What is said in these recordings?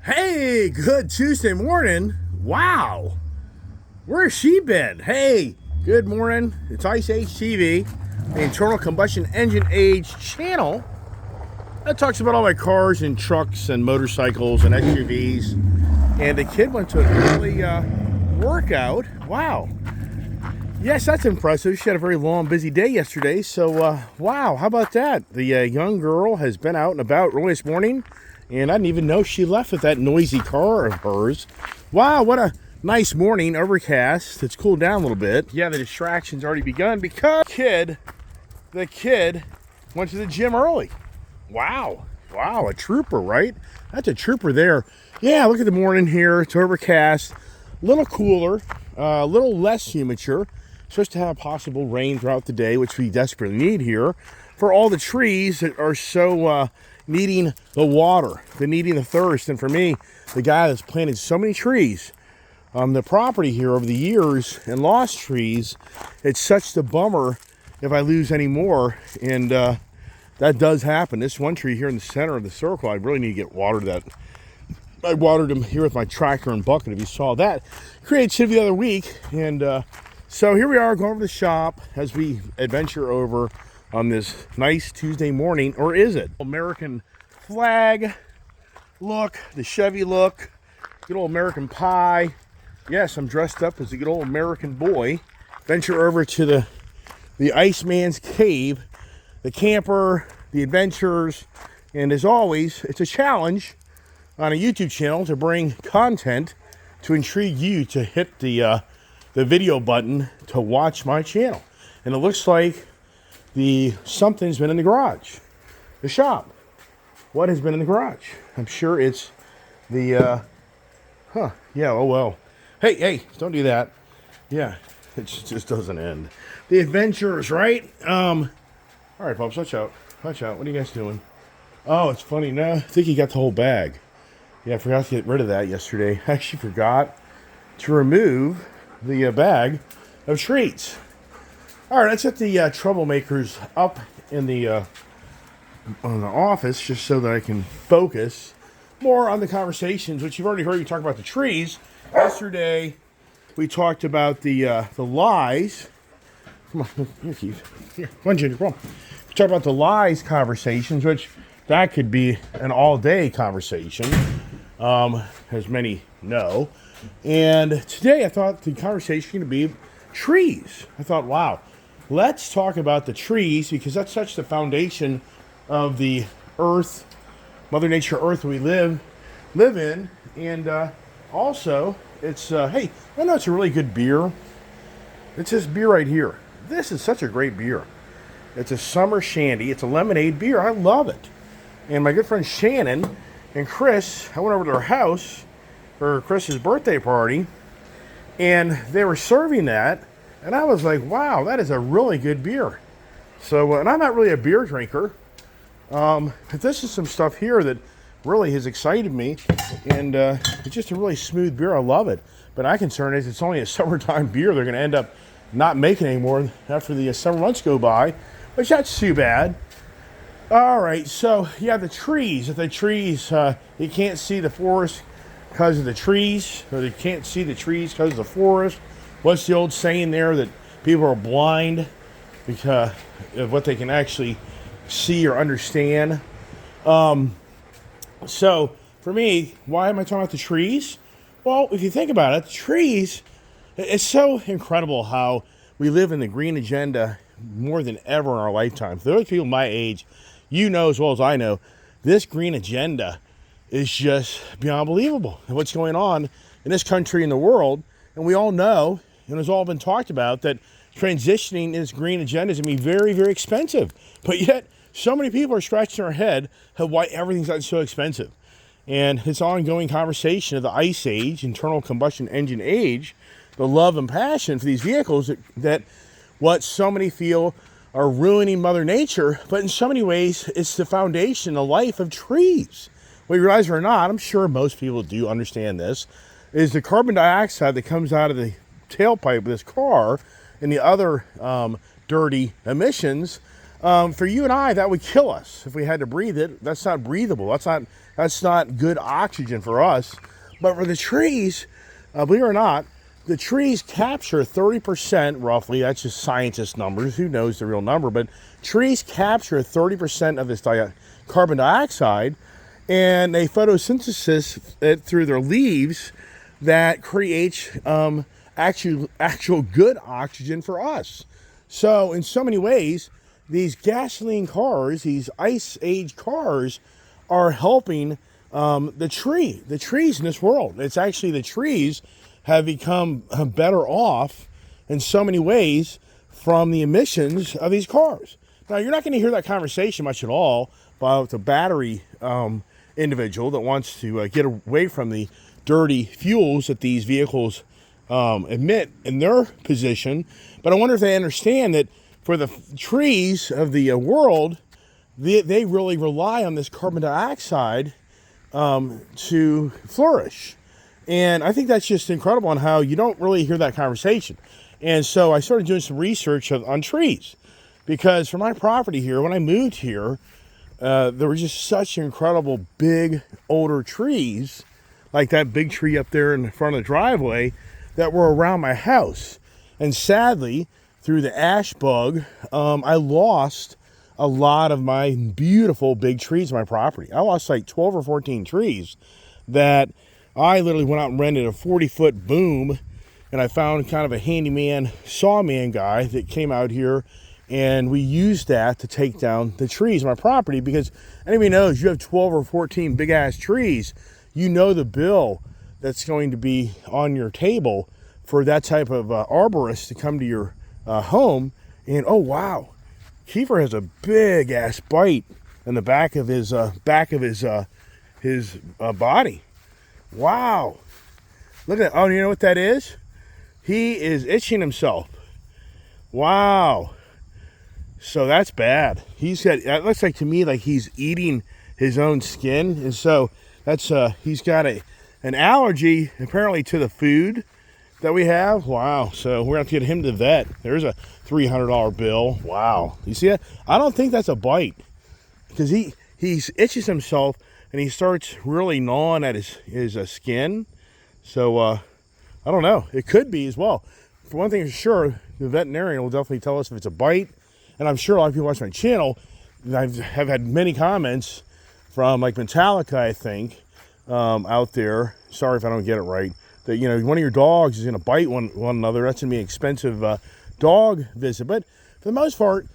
Hey, good Tuesday morning. Wow. Where's she been? Hey, good morning. It's Ice Age TV, the internal combustion engine age channel that talks about all my cars and trucks and motorcycles and SUVs. And the kid went to an early workout. Wow. Yes, that's impressive. She had a very long, busy day yesterday. So, wow, how about that? The young girl has been out and about early this morning, and I didn't even know she left with that noisy car of hers. Wow, what a nice morning, overcast. It's cooled down a little bit. Yeah, the distraction's already begun because the kid went to the gym early. Wow, a trooper, right? That's a trooper there. Yeah, look at the morning here. It's overcast, a little cooler, a little less humidor. Supposed to have possible rain throughout the day, which we desperately need here for all the trees that are so needing the water, needing the thirst. And for me, the guy that's planted so many trees on the property here over the years and lost trees, it's such the bummer if I lose any more. And that does happen. This one tree here in the center of the circle, I really need to get water to that. I watered him here with my tractor and bucket, if you saw that. Creativity the other week. And so here we are going over to the shop as we adventure over on this nice Tuesday morning. Or is it? American flag look, the Chevy look, good old American pie. Yes, I'm dressed up as a good old American boy. Venture over to the Iceman's Cave, the camper, the adventures. And as always, it's a challenge on a YouTube channel to bring content to intrigue you to hit the video button to watch my channel. And it looks like something's been in the garage, the shop. What has been in the garage? I'm sure it's yeah, oh well. Hey, don't do that. Yeah, it just doesn't end. The adventures, right? All right, folks, watch out. What are you guys doing? Oh, it's funny. No, I think he got the whole bag. Yeah, I forgot to get rid of that yesterday. I actually forgot to remove the bag of treats. All right, let's set the troublemakers up in the office just so that I can focus more on the conversations, which you've already heard me talk about the trees. Yesterday, we talked about the lies. Come on, here, Keith. Here, come on, Ginger, come on. We talked about the lies conversations, which that could be an all-day conversation, as many know. And today I thought the conversation would be trees. I thought, wow, let's talk about the trees because that's such the foundation of the earth, Mother Nature earth we live in. And also, it's, hey, I know it's a really good beer. It's this beer right here. This is such a great beer. It's a summer shandy. It's a lemonade beer. I love it. And my good friend Shannon and Chris, I went over to their house for Chris's birthday party, and they were serving that, and I was like, wow, that is a really good beer. So, and I'm not really a beer drinker, but this is some stuff here that really has excited me, and it's just a really smooth beer. I love it. But my concern is it's only a summertime beer. They're going to end up not making anymore after the summer months go by, which that's too bad. All right, so yeah, the trees. If the trees, you can't see the forest because of the trees, or they can't see the trees because of the forest. What's the old saying there that people are blind because of what they can actually see or understand? So for me, why am I talking about the trees? Well, if you think about it, the trees, it's so incredible how we live in the green agenda more than ever in our lifetime. For those people my age, you know as well as I know, this green agenda is just beyond believable. What's going on in this country and the world, and we all know, and it's all been talked about, that transitioning this green agenda is going to be very, very expensive. But yet, so many people are scratching their head of why everything's gotten so expensive. And this ongoing conversation of the ice age, internal combustion engine age, the love and passion for these vehicles that what so many feel are ruining Mother Nature, but in so many ways, it's the foundation, the life of trees. Whether you realize it or not, I'm sure most people do understand this, is the carbon dioxide that comes out of the tailpipe of this car and the other dirty emissions. For you and I, that would kill us if we had to breathe it. That's not breathable. That's not That's not good oxygen for us. But for the trees, believe it or not, the trees capture 30% roughly. That's just scientist numbers. Who knows the real number? But trees capture 30% of this carbon dioxide, and they photosynthesis it through their leaves that creates actual good oxygen for us. So in so many ways, these gasoline cars, these ice age cars, are helping the trees in this world. It's actually the trees have become better off in so many ways from the emissions of these cars. Now, you're not going to hear that conversation much at all about the battery individual that wants to get away from the dirty fuels that these vehicles emit in their position. But I wonder if they understand that for the trees of the world, they really rely on this carbon dioxide to flourish. And I think that's just incredible on how you don't really hear that conversation. And so I started doing some research on trees, because for my property here, when I moved here, there were just such incredible big older trees, like that big tree up there in the front of the driveway, that were around my house. And sadly, through the ash bug, I lost a lot of my beautiful big trees on my property. I lost like 12 or 14 trees that I literally went out and rented a 40-foot boom, and I found kind of a handyman sawman guy that came out here, and we used that to take down the trees on my property. Because anybody knows, you have 12 or 14 big ass trees, you know the bill that's going to be on your table for that type of arborist to come to your home. And oh wow, Kiefer has a big ass bite in the back of his body. Wow, look at that. Oh, you know what that is? He is itching himself. Wow. So that's bad. That looks like to me like he's eating his own skin. And so that's, he's got an allergy apparently to the food that we have. Wow. So we're gonna have to get him to the vet. There's a $300 bill. Wow. You see that? I don't think that's a bite, because he itches himself and he starts really gnawing at his skin. So, I don't know. It could be as well. For one thing for sure, the veterinarian will definitely tell us if it's a bite. And I'm sure a lot of people watching my channel have had many comments from like Metallica, I think, out there. Sorry if I don't get it right. That, you know, one of your dogs is going to bite one another. That's going to be an expensive dog visit. But for the most part,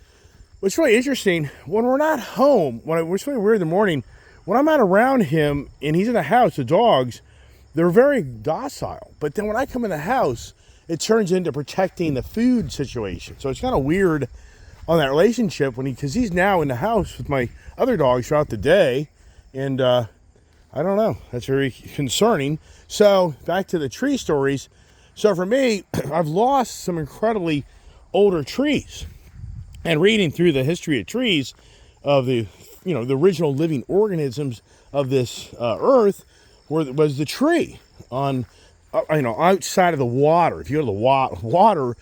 what's really interesting, when we're not home, it's really weird in the morning, when I'm not around him and he's in the house, the dogs, they're very docile. But then when I come in the house, it turns into protecting the food situation. So it's kind of weird on that relationship because he's now in the house with my other dogs throughout the day. And I don't know, that's very concerning. So back to the tree stories. So for me, I've lost some incredibly older trees. And reading through the history of trees, of the original living organisms of this earth, was the tree on, outside of the water. If you go to the water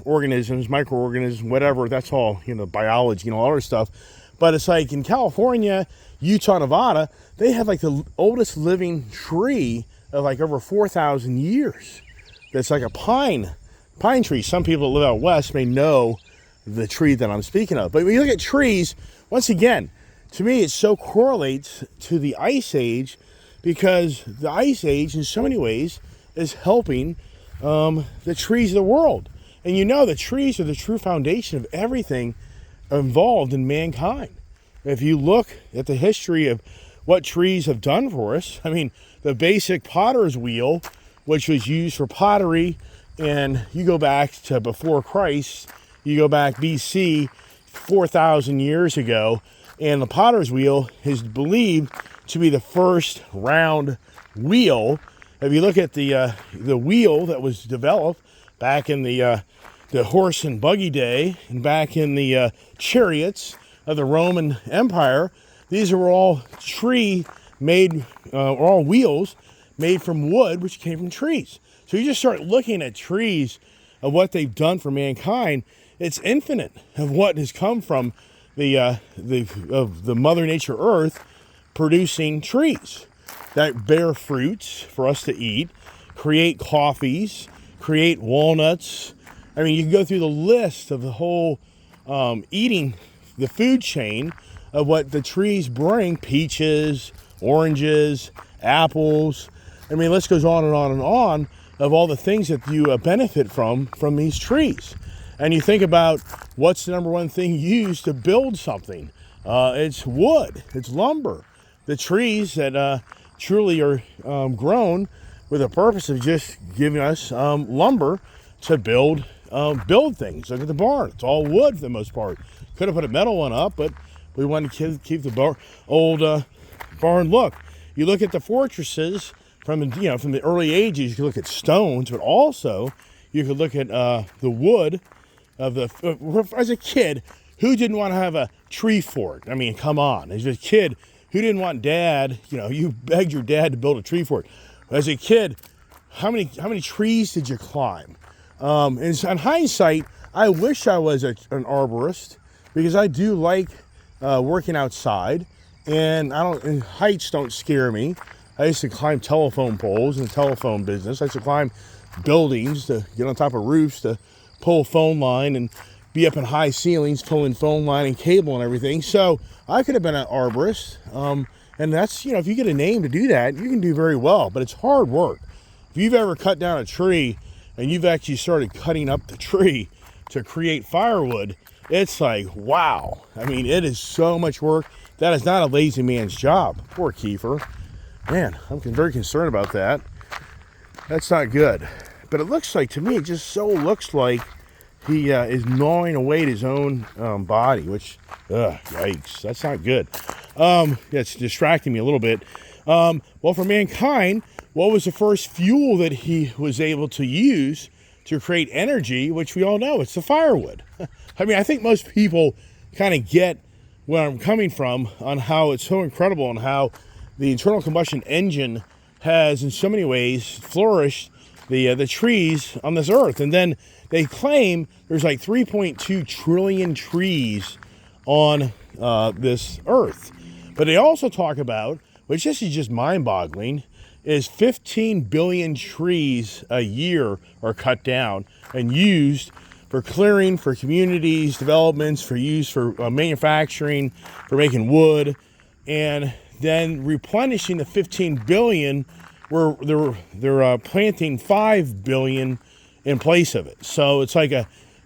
organisms, microorganisms, whatever, that's all, biology and all other stuff. But it's like in California, Utah, Nevada, they have like the oldest living tree of like over 4,000 years. That's like a pine tree. Some people that live out west may know the tree that I'm speaking of. But when you look at trees, once again, to me, it so correlates to the Ice Age, because the Ice Age, in so many ways, is helping the trees of the world. And the trees are the true foundation of everything involved in mankind. If you look at the history of what trees have done for us, I mean, the basic potter's wheel, which was used for pottery, and you go back to before Christ, you go back BC, 4,000 years ago, and the potter's wheel is believed to be the first round wheel. If you look at the wheel that was developed back in the horse and buggy day, and back in the chariots of the Roman Empire, these are all all wheels made from wood, which came from trees. So you just start looking at trees of what they've done for mankind. It's infinite of what has come from the Mother Nature Earth producing trees that bear fruits for us to eat, create coffees, create walnuts. I mean, you can go through the list of the whole eating, the food chain of what the trees bring: peaches, oranges, apples. I mean, list goes on and on and on of all the things that you benefit from these trees. And you think about what's the number one thing used to build something. It's wood, it's lumber. The trees that truly are grown with a purpose of just giving us lumber to build things. Look at the barn. It's all wood for the most part. Could have put a metal one up, but we wanted to keep the old barn look. You look at the fortresses from the early ages. You could look at stones, but also you could look at the wood of the. As a kid, who didn't want to have a tree fort? I mean, come on. As a kid, who didn't want dad? You begged your dad to build a tree fort. As a kid, how many trees did you climb? And in hindsight, I wish I was an arborist, because I do like working outside, and heights don't scare me. I used to climb telephone poles in the telephone business. I used to climb buildings to get on top of roofs to pull phone line and be up in high ceilings pulling phone line and cable and everything. So I could have been an arborist. And that's, if you get a name to do that, you can do very well, but it's hard work. If you've ever cut down a tree and you've actually started cutting up the tree to create firewood, it's like, wow. I mean, it is so much work. That is not a lazy man's job. Poor Kiefer. Man, I'm very concerned about that. That's not good. But it looks like, to me, it just so looks like he is gnawing away at his own body, which, yikes, that's not good. It's distracting me a little bit. Well, for mankind, what was the first fuel that he was able to use to create energy, which we all know, it's the firewood. I mean, I think most people kind of get where I'm coming from on how it's so incredible and how the internal combustion engine has, in so many ways, flourished the trees on this earth. And then they claim there's like 3.2 trillion trees on this earth. But they also talk about, which this is just mind-boggling, is 15 billion trees a year are cut down and used for clearing, for communities, developments, for use for manufacturing, for making wood, and then replenishing the 15 billion where they're planting 5 billion in place of it. So it's like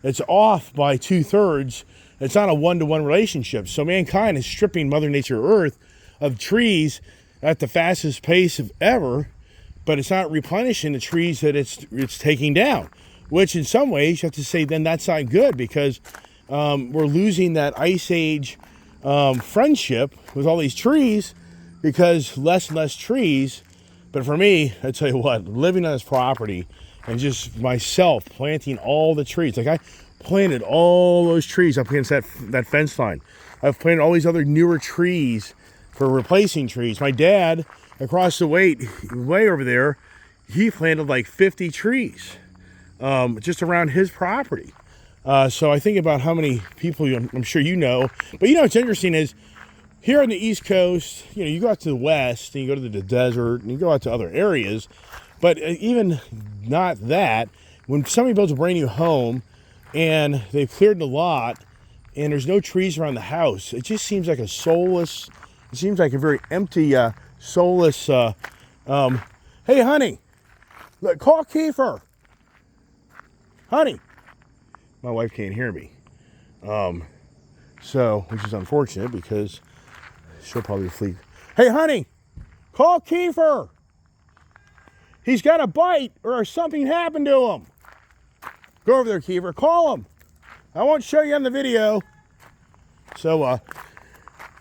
it's off by 2/3. It's not a one-to-one relationship. So mankind is stripping Mother Nature Earth of trees at the fastest pace of ever, but it's not replenishing the trees that it's taking down, which in some ways you have to say then that's not good, because we're losing that ice age friendship with all these trees, because less and less trees. But for me, I tell you what, living on this property and just myself planting all the trees, like I planted all those trees up against that fence line. I've planted all these other newer trees for replacing trees. My dad, across the way over there, he planted like 50 trees just around his property. So I think about how many people I'm sure you know. But what's interesting is, here on the East Coast, you go out to the West and you go to the desert and you go out to other areas. But even not that, when somebody builds a brand new home and they've cleared the lot and there's no trees around the house, it just seems like a soulless, it seems like a very empty, soulless, hey honey, look, call Kiefer. Honey. My wife can't hear me. So, which is unfortunate, because she'll probably flee. Hey honey, call Kiefer. He's got a bite or something happened to him. Go over there, Kiefer. Call him. I won't show you on the video. So,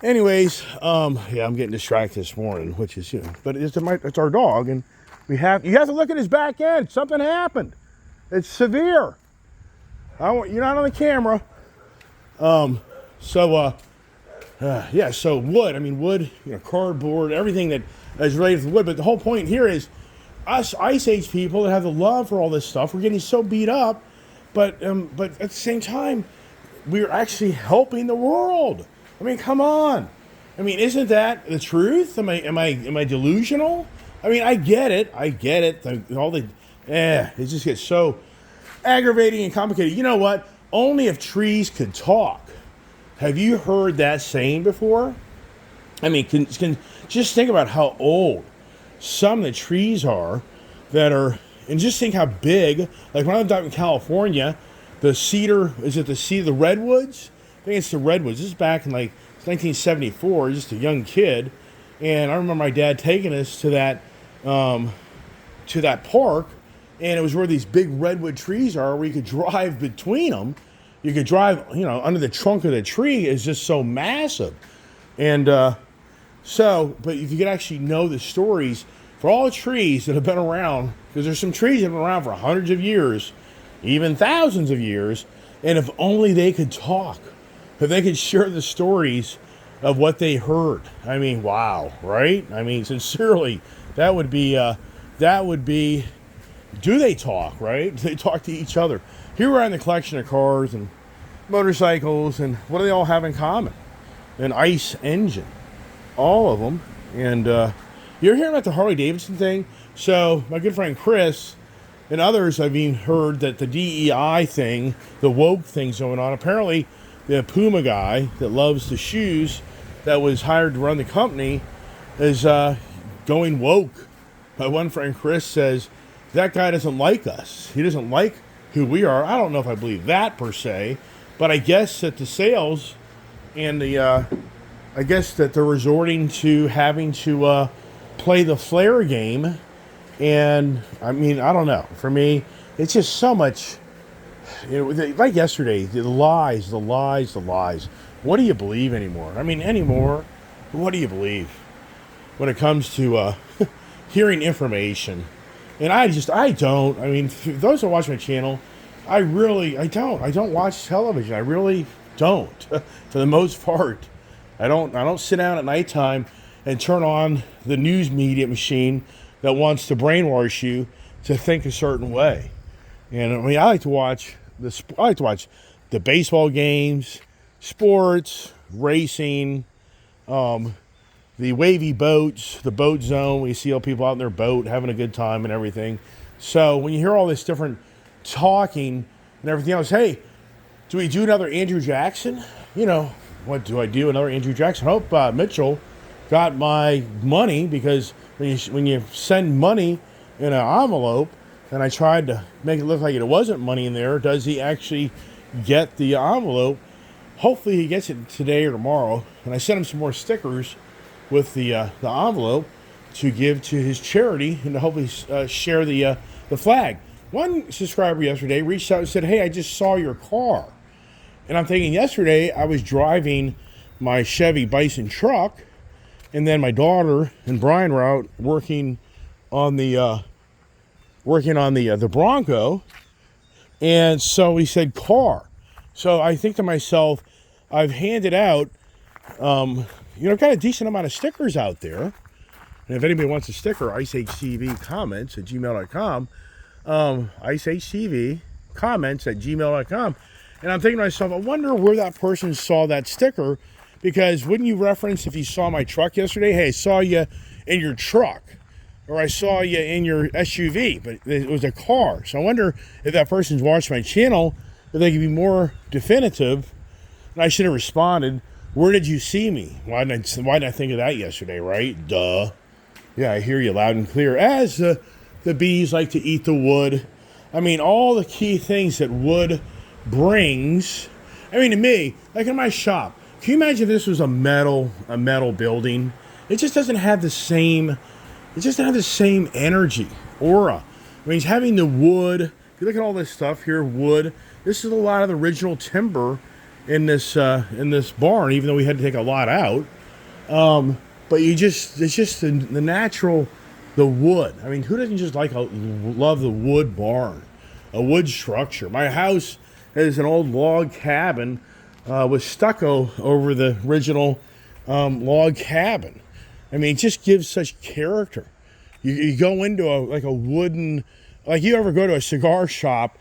anyways, I'm getting distracted this morning, which is, but it's our dog, and you have to look at his back end. Something happened. It's severe. You're not on the camera. So wood. I mean, wood, cardboard, everything that is related to wood. But the whole point here is, us Ice Age people that have the love for all this stuff, we're getting so beat up, but at the same time, we're actually helping the world. I mean, come on. I mean, isn't that the truth? Am I delusional? I mean, I get it. It just gets so aggravating and complicated. You know what? Only if trees could talk. Have you heard that saying before? I mean, can just think about how old some of the trees are and just think how big. Like when I lived out in California, the redwoods? I think it's the redwoods. This is back in like 1974, just a young kid, and I remember my dad taking us to that park, and it was where these big redwood trees are, where you could drive between them. You could drive, under the trunk of the tree is just so massive, and but if you could actually know the stories for all the trees that have been around, because there's some trees that have been around for hundreds of years, even thousands of years, and if only they could talk. If they could share the stories of what they heard. I mean, wow, right? I mean, sincerely, that would be, do they talk, right? Do they talk to each other? Here we're in the collection of cars and motorcycles, and what do they all have in common? An ICE engine. All of them. And you're hearing about the Harley Davidson thing? So my good friend Chris and others, I've even heard that the DEI thing, the woke thing's going on. Apparently, the Puma guy that loves the shoes that was hired to run the company is going woke. My one friend Chris says that guy doesn't like us. He doesn't like who we are. I don't know if I believe that per se, but I guess that the sales and I guess that they're resorting to having to play the Flair game. And I mean, I don't know. For me, it's just so much. Like yesterday, the lies. What do you believe anymore? I mean, anymore, what do you believe when it comes to hearing information? And I don't. I mean, for those that watch my channel, I don't watch television. I really don't. For the most part, I don't sit down at nighttime and turn on the news media machine that wants to brainwash you to think a certain way. And I mean, I like to watch the baseball games, sports, racing, the wavy boats, the boat zone. We see all people out in their boat having a good time and everything. So when you hear all this different talking and everything else, hey, do we do another Andrew Jackson? What do I do? Another Andrew Jackson? Hope Mitchell got my money, because when you send money in an envelope, and I tried to make it look like it wasn't money in there, does he actually get the envelope? Hopefully he gets it today or tomorrow. And I sent him some more stickers with the envelope to give to his charity and to hopefully share the flag. One subscriber yesterday reached out and said, hey, I just saw your car. And I'm thinking, yesterday I was driving my Chevy Bison truck, and then my daughter and Brian were out working on the Bronco, and so he said car. So I think to myself, I've handed out, I've got a decent amount of stickers out there. And if anybody wants a sticker, IceHTV comments at gmail.com, IceHTV comments at gmail.com. And I'm thinking to myself, I wonder where that person saw that sticker, because wouldn't you reference, if you saw my truck yesterday, hey, I saw you in your truck, or I saw you in your SUV, but it was a car. So I wonder if that person's watched my channel, if they could be more definitive. And I should have responded, where did you see me? Why didn't I think of that yesterday, right? Duh. Yeah, I hear you loud and clear. As the bees like to eat the wood. I mean, all the key things that wood brings. I mean, to me, like in my shop, can you imagine if this was a metal building? It just doesn't have the same energy, aura. I mean, it's having the wood. If you look at all this stuff here, wood. This is a lot of the original timber in this barn, even though we had to take a lot out. But it's just the natural, the wood. I mean, who doesn't just love the wood barn, a wood structure? My house is an old log cabin with stucco over the original log cabin. I mean, it just gives such character. You go into a wooden, like you ever go to a cigar shop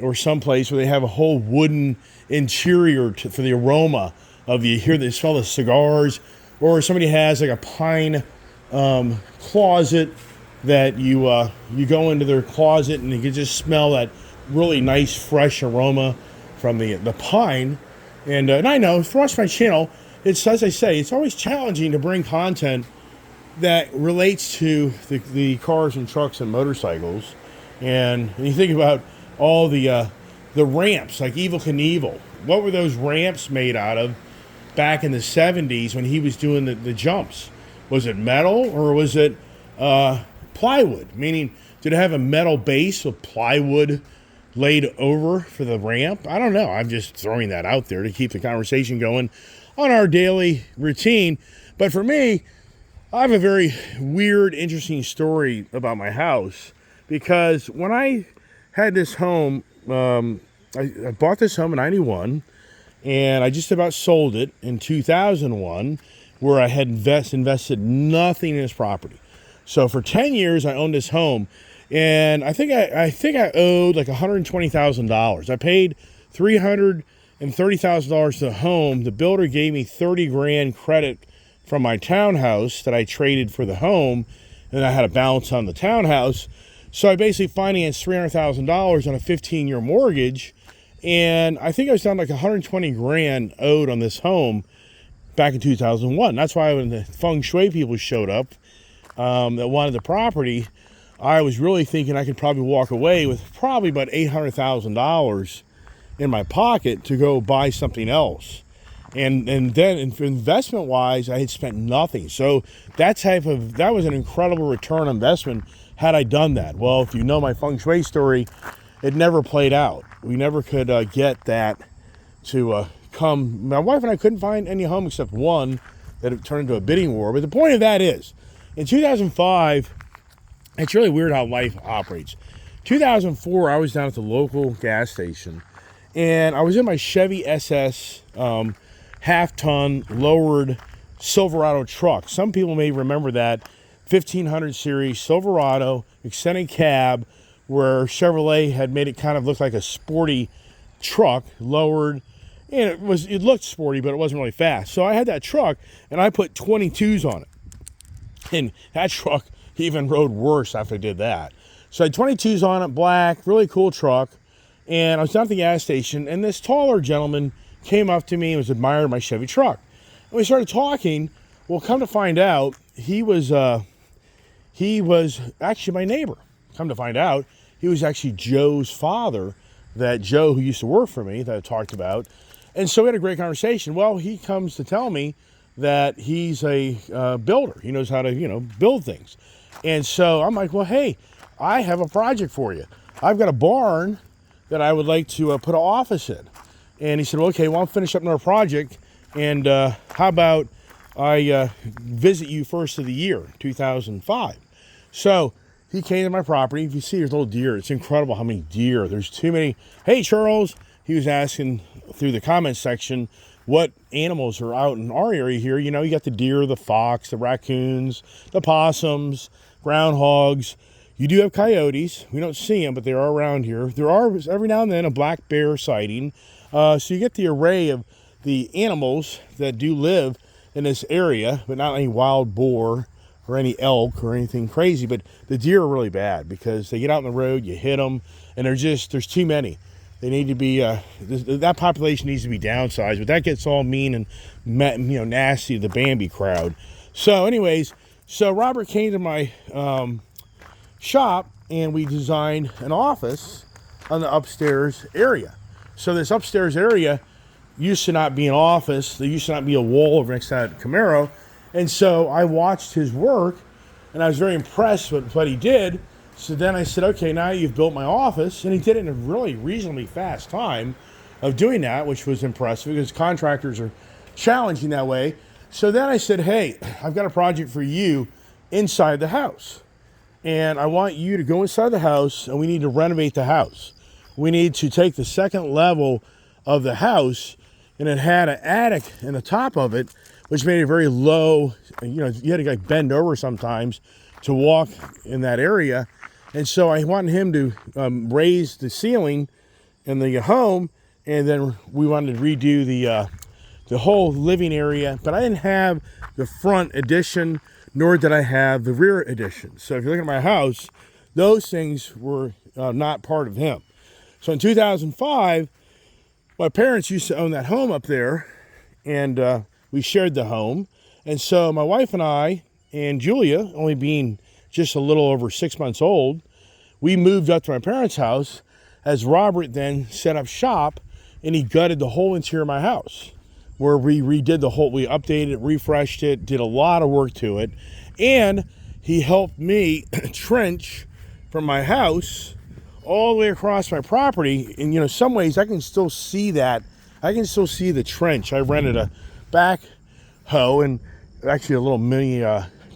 or someplace where they have a whole wooden interior for the aroma of you hear the smell of cigars, or somebody has like a pine closet that you go into their closet and you can just smell that really nice fresh aroma from the pine. And I know for us, my channel, it's, as I say, it's always challenging to bring content that relates to the cars and trucks and motorcycles. And you think about all the ramps, like Evel Knievel. What were those ramps made out of back in the 70s when he was doing the jumps? Was it metal or was it plywood? Meaning, did it have a metal base with plywood laid over for the ramp? I don't know. I'm just throwing that out there to keep the conversation going on our daily routine. But for me, I have a very weird, interesting story about my house, because when I had this home, I bought this home in 91, and I just about sold it in 2001, where I had invested nothing in this property. So for 10 years, I owned this home, and I think I owed like $120,000. I paid $330,000 to the home. The builder gave me 30 grand credit from my townhouse that I traded for the home, and I had a balance on the townhouse. So I basically financed $300,000 on a 15-year mortgage, and I think I was down like 120 grand owed on this home back in 2001. That's why when the feng shui people showed up that wanted the property, I was really thinking I could probably walk away with probably about $800,000 in my pocket to go buy something else. And then investment wise, I had spent nothing. So that was an incredible return on investment had I done that. Well, if you know my feng shui story, it never played out. We never could get that to come. My wife and I couldn't find any home except one that it turned into a bidding war. But the point of that is, in 2005, it's really weird how life operates. 2004, I was down at the local gas station, and I was in my Chevy SS half-ton lowered Silverado truck. Some people may remember that 1500 series Silverado extended cab, where Chevrolet had made it kind of look like a sporty truck, lowered, and it looked sporty, but it wasn't really fast. So I had that truck, and I put 22s on it, and that truck even rode worse after I did that. So I had 22s on it, black, really cool truck, and I was down at the gas station, and this taller gentleman came up to me and was admiring my Chevy truck. And we started talking. Well, come to find out, he was actually my neighbor. Come to find out, he was actually Joe's father, that Joe who used to work for me that I talked about. And so we had a great conversation. Well, he comes to tell me that he's a builder. He knows how to, build things. And so I'm like, well, hey, I have a project for you. I've got a barn that I would like to put an office in. And he said, well, okay, well, I'll finish up another project. And how about I visit you first of the year, 2005. So he came to my property. If you see, there's little deer. It's incredible how many deer. There's too many. Hey, Charles, he was asking through the comments section what animals are out in our area here. You got the deer, the fox, the raccoons, the possums, groundhogs. You do have coyotes. We don't see them, but they are around here. There are every now and then a black bear sighting. So you get the array of the animals that do live in this area, but not any wild boar or any elk or anything crazy. But the deer are really bad because they get out on the road, you hit them, and there's too many. They need to be, that population needs to be downsized, but that gets all mean and, nasty to the Bambi crowd. So anyways, Robert came to my shop, and we designed an office on the upstairs area. So this upstairs area used to not be an office. There used to not be a wall over next to that Camaro. And so I watched his work, and I was very impressed with what he did. So then I said, okay, now you've built my office. And he did it in a really reasonably fast time of doing that, which was impressive because contractors are challenging that way. So then I said, hey, I've got a project for you inside the house. And I want you to go inside the house, and we need to renovate the house. We need to take the second level of the house, and it had an attic in the top of it, which made it very low. You had to bend over sometimes to walk in that area. And so I wanted him to raise the ceiling in the home, and then we wanted to redo the whole living area, but I didn't have the front addition, nor did I have the rear addition. So if you look at my house, those things were not part of him. So in 2005, my parents used to own that home up there, and we shared the home. And so my wife and I, and Julia, only being just a little over 6 months old, we moved up to my parents' house as Robert then set up shop, and he gutted the whole interior of my house, where we redid the whole, we updated it, refreshed it, did a lot of work to it. And he helped me trench from my house all the way across my property. And, you know, some ways I can still see that. I can still see the trench. I rented a backhoe and actually a little mini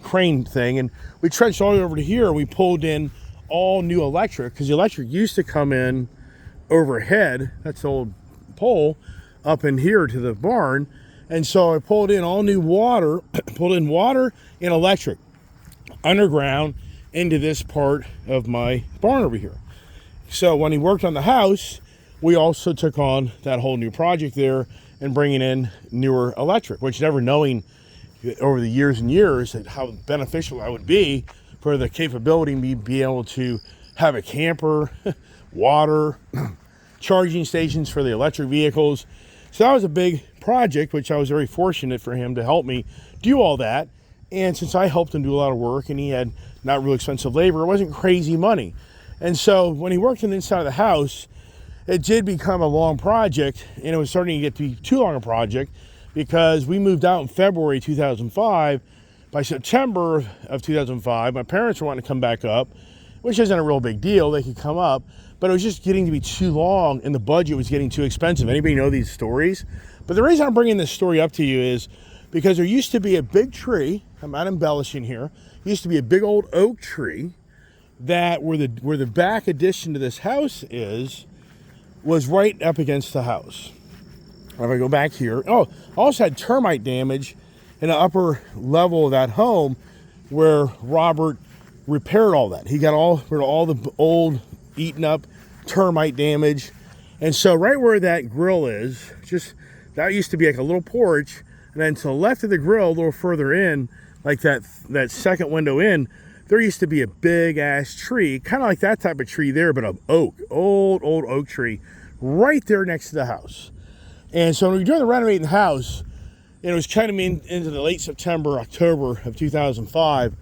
crane thing. And we trenched all the way over to here. We pulled in all new electric, because the electric used to come in overhead. That's the old pole up in here to the barn. And so I pulled in all new water, pulled in water and electric underground into this part of my barn over here. So when he worked on the house, we also took on that whole new project there and bringing in newer electric, which never knowing over the years and years that how beneficial that would be for the capability of me being able to have a camper, water, charging stations for the electric vehicles. So that was a big project, which I was very fortunate for him to help me do all that. And since I helped him do a lot of work and he had not real expensive labor, it wasn't crazy money. And so when he worked on the inside of the house, it did become a long project, and it was starting to get to be too long a project because we moved out in February 2005. By September of 2005, my parents were wanting to come back up, which isn't a real big deal. They could come up, but it was just getting to be too long and the budget was getting too expensive. Anybody know these stories? But the reason I'm bringing this story up to you is because there used to be a big tree. I'm not embellishing here. There used to be a big old oak tree that where the back addition to this house was right up against the house. If I go back here, I also had termite damage in the upper level of that home where Robert repaired all that. He got rid of all the old eaten up termite damage. And so right where that grill is, that used to be like a little porch, and then to the left of the grill, a little further in, like that second window in, there used to be a big ass tree, kind of like that type of tree there, but an oak, old oak tree, right there next to the house. And so when we were doing the renovating the house, and it was kind of into the late September, October of 2005,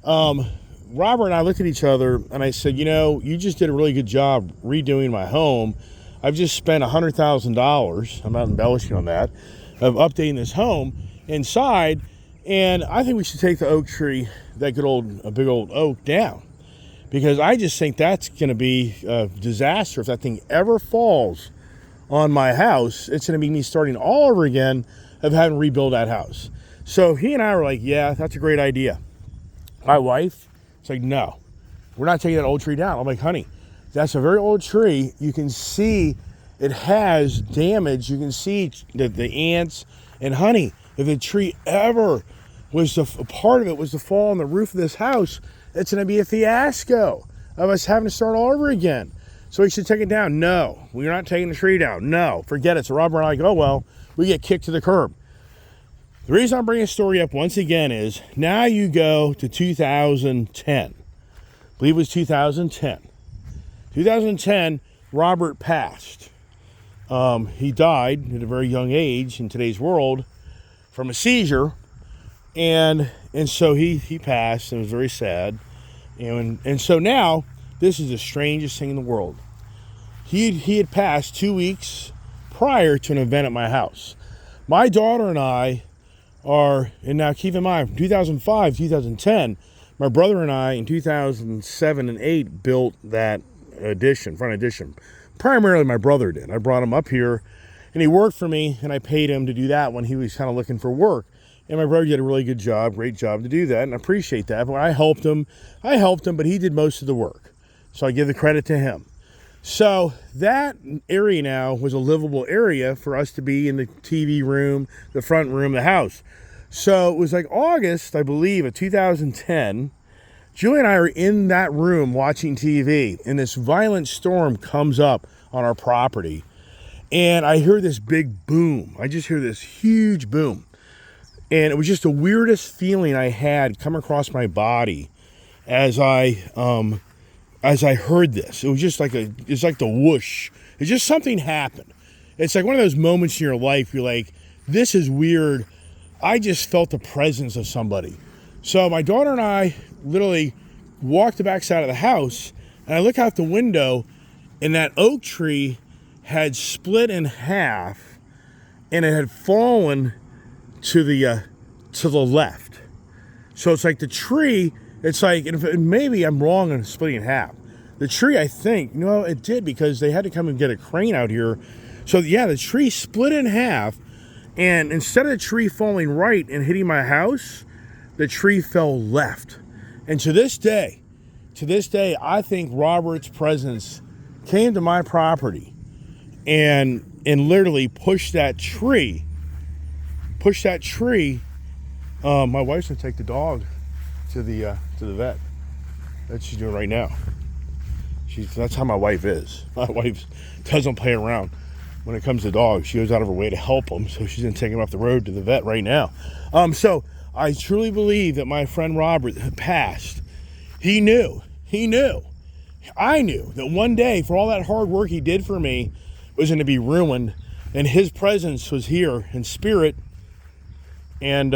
Robert and I looked at each other and I said, you know, you just did a really good job redoing my home. I've just spent $100,000, I'm not embellishing on that, of updating this home inside. And I think we should take the oak tree, that big old oak, down, because I just think that's going to be a disaster. If that thing ever falls on my house, it's going to be me starting all over again of having to rebuild that house. So he and I were like, yeah, that's a great idea. My wife, it's like, no, we're not taking that old tree down. I'm like, honey, that's a very old tree. You can see it has damage. You can see the ants. And honey, if the tree ever was a part of it was to fall on the roof of this house, it's going to be a fiasco of us having to start all over again. So we should take it down. No, we're not taking the tree down. No, forget it. So Robert and I go, well, we get kicked to the curb. The reason I'm bringing the story up once again is now you go to 2010. I believe it was 2010. 2010, Robert passed. He died at a very young age in today's world from a seizure. And so he passed, and it was very sad. And so now, this is the strangest thing in the world. He had passed 2 weeks prior to an event at my house. My daughter and I and now keep in mind, 2005, 2010, my brother and I in 2007 and 8 built that front addition. Primarily my brother did. I brought him up here, and he worked for me, and I paid him to do that when he was kind of looking for work. And my brother did a really good job, great job to do that, and I appreciate that. But I helped him, but he did most of the work. So I give the credit to him. So that area now was a livable area for us to be in the TV room, the front room, the house. So it was like August, I believe, of 2010. Julie and I are in that room watching TV, and this violent storm comes up on our property. and I hear this big boom. I just hear this huge boom. And it was just the weirdest feeling I had come across my body as I heard this. It was just like it's like the whoosh. It's just something happened. It's like one of those moments in your life you're like, this is weird. I just felt the presence of somebody. So my daughter and I literally walked the backside of the house, and I look out the window, and that oak tree had split in half, and it had fallen to the left. So it's like the tree, it's like, and maybe I'm wrong on splitting in half. The tree, I think, no, it did, because they had to come and get a crane out here. So yeah, the tree split in half, and instead of the tree falling right and hitting my house, the tree fell left. And to this day, I think Robert's presence came to my property and literally pushed that tree. My wife's gonna take the dog to the vet. That's what she's doing right now. That's how my wife is. My wife doesn't play around when it comes to dogs. She goes out of her way to help them, so she's gonna take him off the road to the vet right now. So I truly believe that my friend Robert passed. He knew. I knew that one day, for all that hard work he did for me, was going to be ruined, and his presence was here in spirit, and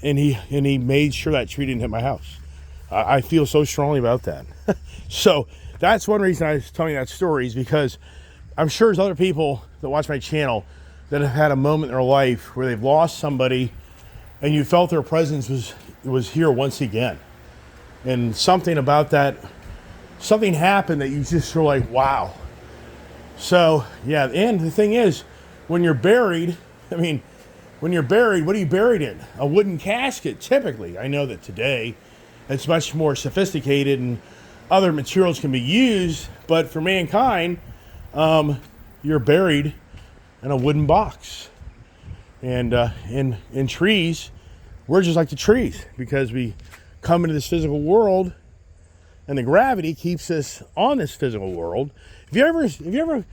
he made sure that tree didn't hit my house. I feel so strongly about that. So that's one reason I was telling you that story, is because I'm sure there's other people that watch my channel that have had a moment in their life where they've lost somebody, and you felt their presence was here once again. And something about that, something happened that you just were like, wow. So, yeah, and the thing is, when you're buried, what are you buried in? A wooden casket, typically. I know that today it's much more sophisticated and other materials can be used, but for mankind, you're buried in a wooden box. And in trees, we're just like the trees, because we come into this physical world, and the gravity keeps us on this physical world. Have you ever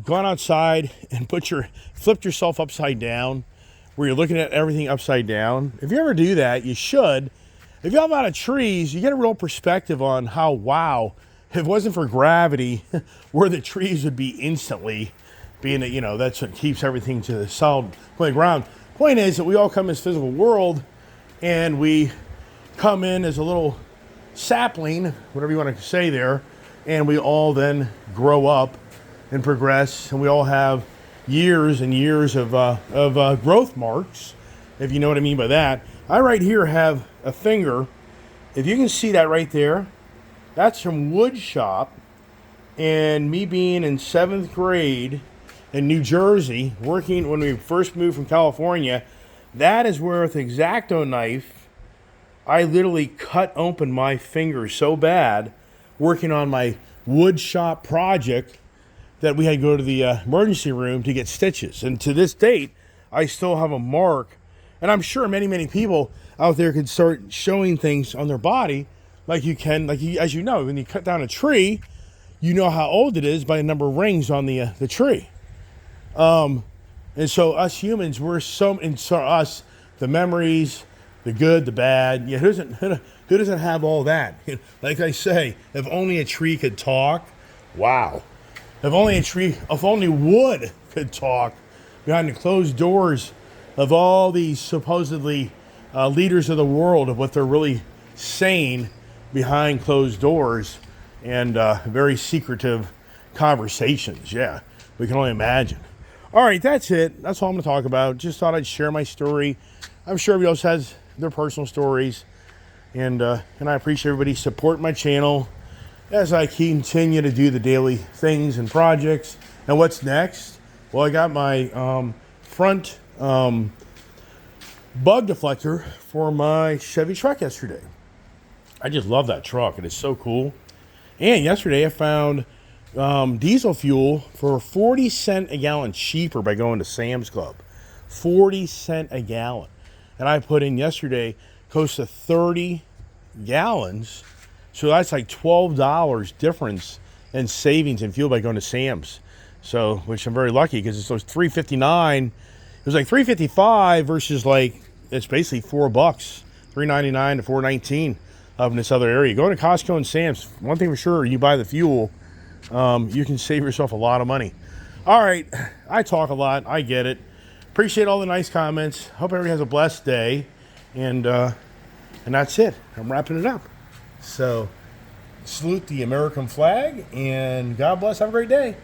gone outside and flipped yourself upside down, where you're looking at everything upside down? If you ever do that, you should. If you have a lot of trees, you get a real perspective on how, wow, if it wasn't for gravity, where the trees would be instantly, being that, that's what keeps everything to the solid ground. Point is that we all come in this physical world, and we come in as a little sapling, whatever you want to say there, and we all then grow up and progress, and we all have years and years of growth marks, if you know what I mean by that. I right here have a finger. If you can see that right there, that's from wood shop, and me being in 7th grade in New Jersey, working when we first moved from California, that is where with X-Acto knife, I literally cut open my finger so bad working on my wood shop project that we had to go to the emergency room to get stitches. And to this date, I still have a mark. And I'm sure many, many people out there could start showing things on their body like you can, as you know, when you cut down a tree, you know how old it is by the number of rings on the tree. And so us humans, us, the memories, the good, the bad. Yeah, who doesn't have all that? Like I say, if only a tree could talk. Wow. If only wood could talk behind the closed doors of all these supposedly leaders of the world, of what they're really saying behind closed doors and very secretive conversations. Yeah, we can only imagine. All right, that's it. That's all I'm going to talk about. Just thought I'd share my story. I'm sure everybody else has their personal stories, and I appreciate everybody supporting my channel as I continue to do the daily things and projects. And what's next? Well, I got my front bug deflector for my Chevy truck yesterday. I just love that truck. It is so cool. And yesterday I found diesel fuel for 40 cents a gallon cheaper by going to Sam's Club. 40 cents a gallon. And I put in yesterday close to 30 gallons. So that's like $12 difference in savings in fuel by going to Sam's. So, which I'm very lucky because it's those $3.59. It was like $3.55 versus like it's basically $4, $3.99 to $4.19 up in this other area. Go to Costco and Sam's. One thing for sure, you buy the fuel, you can save yourself a lot of money. All right, I talk a lot. I get it. Appreciate all the nice comments. Hope everybody has a blessed day, and that's it. I'm wrapping it up. So, salute the American flag, and God bless. Have a great day.